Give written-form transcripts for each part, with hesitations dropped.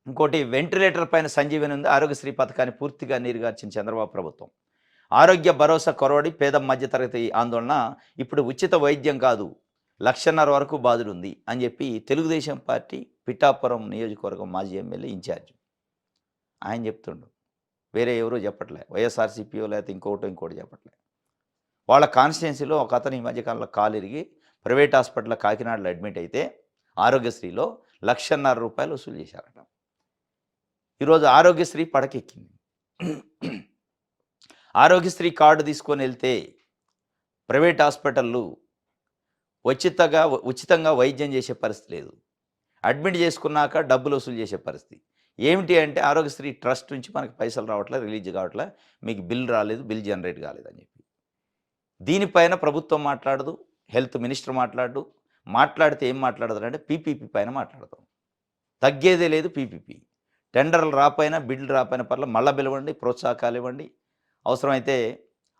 ఇంకోటి వెంటిలేటర్ పైన సంజీవని ఉంది. ఆరోగ్యశ్రీ పథకాన్ని పూర్తిగా నీరుగార్చిన చంద్రబాబు ప్రభుత్వం. ఆరోగ్య భరోసా కొరవడి పేద మధ్యతరగతి ఆందోళన. ఇప్పుడు ఉచిత వైద్యం కాదు, 1,50,000 వరకు బాధలుంది అని చెప్పి తెలుగుదేశం పార్టీ పిఠాపురం నియోజకవర్గం మాజీ ఎమ్మెల్యే ఇన్ఛార్జ్ ఆయన చెప్తుండు. వేరే ఎవరో చెప్పట్లే. వైఎస్ఆర్సీపీయో లేకపోతే ఇంకోటి చెప్పట్లే. వాళ్ళ కాన్స్టిట్యున్సీలో ఒక అతను ఈ మధ్యకాలంలో కాలు ఇరిగి ప్రైవేట్ హాస్పిటల్లో కాకినాడలో అడ్మిట్ అయితే ఆరోగ్యశ్రీలో 1,50,000 రూపాయలు వసూలు చేశారట. ఈరోజు ఆరోగ్యశ్రీ పడకెక్కింది. ఆరోగ్యశ్రీ కార్డు తీసుకొని వెళ్తే ప్రైవేట్ హాస్పిటళ్ళు ఉచితంగా వైద్యం చేసే పరిస్థితి లేదు. అడ్మిట్ చేసుకున్నాక డబ్బులు వసూలు చేసే పరిస్థితి. ఏమిటి అంటే ఆరోగ్యశ్రీ ట్రస్ట్ నుంచి మనకి పైసలు రావట్లే, రిలీజ్ కావట్లే, మీకు బిల్ రాలేదు, బిల్ జనరేట్ కాలేదని చెప్పి. దీనిపైన ప్రభుత్వం మాట్లాడదు, హెల్త్ మినిస్టర్ మాట్లాడితే ఏం మాట్లాడతారంటే పీపీపీ పైన మాట్లాడతాం. తగ్గేదే లేదు పీపీపీ. టెండర్లు రాపోయినా, బిడ్లు రాపోయినా పర్లేదు, మళ్ళీ పిలవండి, ప్రోత్సాహకాలు ఇవ్వండి, అవసరమైతే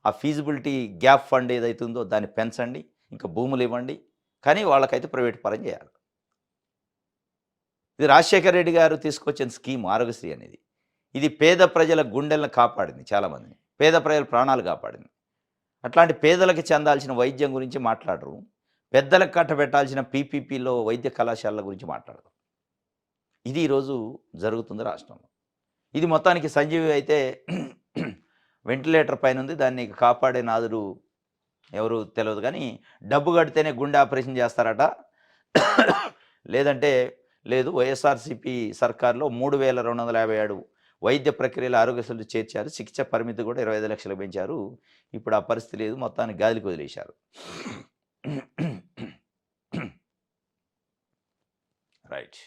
ఆ ఫీజిబిలిటీ గ్యాప్ ఫండ్ ఏదైతుందో దాన్ని పెంచండి, ఇంకా భూములు ఇవ్వండి, కానీ వాళ్ళకైతే ప్రైవేట్ పరం చేయాలి. ఇది రాజశేఖర రెడ్డి గారు తీసుకొచ్చిన స్కీమ్ ఆరోగ్యశ్రీ అనేది. ఇది పేద ప్రజల గుండెలను కాపాడింది, చాలామందిని పేద ప్రజల ప్రాణాలు కాపాడింది. అట్లాంటి పేదలకు చెందాల్సిన వైద్యం గురించి మాట్లాడరు, పెద్దలకు కట్టబెట్టాల్సిన పీపీపీలో వైద్య కళాశాలల గురించి మాట్లాడరు. ఇది ఈరోజు జరుగుతుంది రాష్ట్రంలో. ఇది మొత్తానికి సంజీవి అయితే వెంటిలేటర్ పైన ఉంది, దాన్ని కాపాడే నాదుడు ఎవరు తెలియదు, కానీ డబ్బు కడితేనే గుండె ఆపరేషన్ చేస్తారట, లేదంటే లేదు. వైఎస్ఆర్సీపీ సర్కార్లో 3,257 వైద్య ప్రక్రియలు ఆరోగ్యశ్రీలు చేర్చారు, శిక్ష పరిమితి కూడా 25 లక్షలు పెంచారు. ఇప్పుడు ఆ పరిస్థితి లేదు, మొత్తానికి గాలికి వదిలేశారు. రైట్.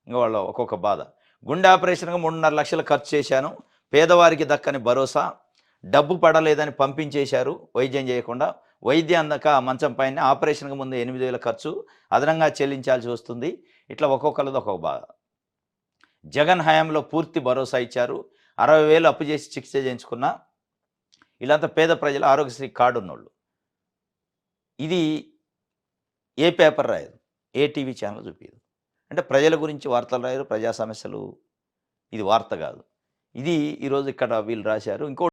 ఇంకా వాళ్ళ ఒక్కొక్క బాధ. గుండె ఆపరేషన్గా 3.5 లక్షలు ఖర్చు చేశాను, పేదవారికి దక్కని భరోసా, డబ్బు పడలేదని పంపించేశారు వైద్యం చేయకుండా, వైద్యం అందక మంచం పైన, ఆపరేషన్కి ముందు 8,000 ఖర్చు అదనంగా చెల్లించాల్సి వస్తుంది. ఇట్లా ఒక్కొక్కరిది ఒక్కొక్క బాధ. జగన్ హయాంలో పూర్తి భరోసా ఇచ్చారు, 60,000 అప్పు చేసి చికిత్స చేయించుకున్నా. ఇలాంతా పేద ప్రజలు ఆరోగ్యశ్రీ కార్డు ఉన్నోళ్ళు. ఇది ఏ పేపర్ రాయదు, ఏ టీవీ ఛానల్ చూపించదు. అంటే ప్రజల గురించి వార్తలు రాయరు, ప్రజా సమస్యలు, ఇది వార్త కాదు. ఇది ఈరోజు ఇక్కడ వీళ్ళు రాశారు. ఇంకో